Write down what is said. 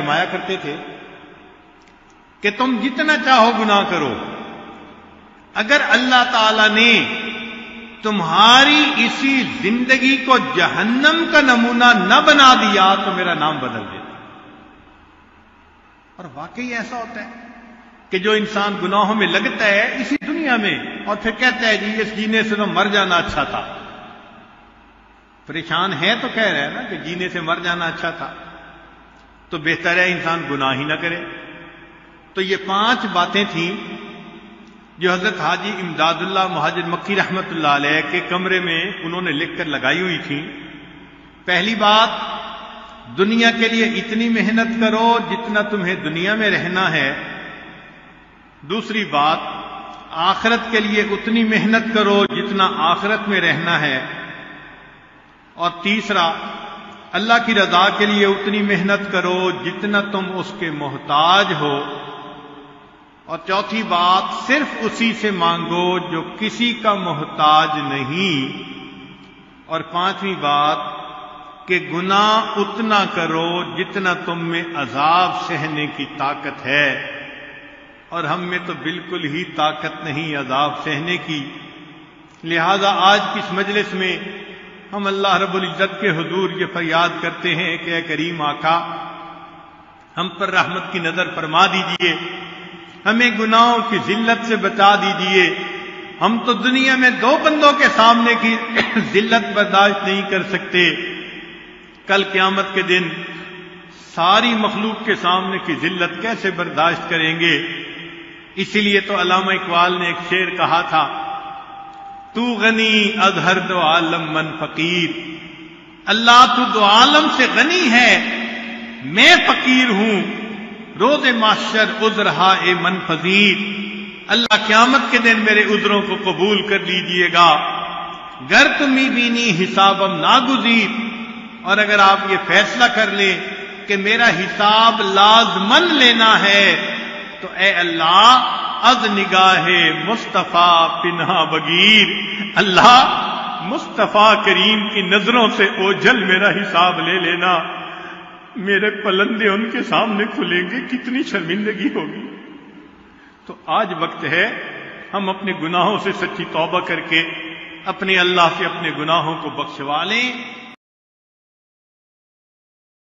فرمایا کرتے تھے کہ تم جتنا چاہو گناہ کرو، اگر اللہ تعالی نے تمہاری اسی زندگی کو جہنم کا نمونہ نہ بنا دیا تو میرا نام بدل دیتا۔ اور واقعی ایسا ہوتا ہے کہ جو انسان گناہوں میں لگتا ہے اسی دنیا میں اور پھر کہتا ہے جی اس جینے سے تو مر جانا اچھا تھا، پریشان ہے تو کہہ رہا ہے نا کہ جینے سے مر جانا اچھا تھا، تو بہتر ہے انسان گناہ ہی نہ کرے۔ تو یہ 5 باتیں تھیں جو حضرت حاجی امداد اللہ مہاجر مکی رحمت اللہ علیہ کے کمرے میں انہوں نے لکھ کر لگائی ہوئی تھیں۔ پہلی بات، دنیا کے لیے اتنی محنت کرو جتنا تمہیں دنیا میں رہنا ہے۔ دوسری بات، آخرت کے لیے اتنی محنت کرو جتنا آخرت میں رہنا ہے۔ اور تیسرا، اللہ کی رضا کے لیے اتنی محنت کرو جتنا تم اس کے محتاج ہو۔ اور چوتھی بات، صرف اسی سے مانگو جو کسی کا محتاج نہیں۔ اور 5ویں بات کہ گناہ اتنا کرو جتنا تم میں عذاب سہنے کی طاقت ہے، اور ہم میں تو بالکل ہی طاقت نہیں عذاب سہنے کی۔ لہذا آج کی اس مجلس میں ہم اللہ رب العزت کے حضور یہ فریاد کرتے ہیں کہ اے کریم آقا، ہم پر رحمت کی نظر فرما دیجئے، ہمیں گناہوں کی ذلت سے بچا دیجئے۔ ہم تو دنیا میں 2 بندوں کے سامنے کی ذلت برداشت نہیں کر سکتے، کل قیامت کے دن ساری مخلوق کے سامنے کی ذلت کیسے برداشت کریں گے؟ اسی لیے تو علامہ اقبال نے ایک شعر کہا تھا، تو غنی از ہر دو عالم من فقیر، اللہ تو 2 عالم سے غنی ہے، میں فقیر ہوں، روز محشر عذرہا اے من فضیر، اللہ قیامت کے دن میرے عذروں کو قبول کر لیجئے گا۔ گر تمہیں بینی حسابم ناگزیر، اور اگر آپ یہ فیصلہ کر لیں کہ میرا حساب لازمن لینا ہے تو اے اللہ از نگاہ مصطفیٰ پنہا بگیر، اللہ مصطفیٰ کریم کی نظروں سے اوجھل میرا حساب لے لینا، میرے پلندے ان کے سامنے کھلیں گے، کتنی شرمندگی ہوگی۔ تو آج وقت ہے ہم اپنے گناہوں سے سچی توبہ کر کے اپنے اللہ سے اپنے گناہوں کو بخشوا لیں۔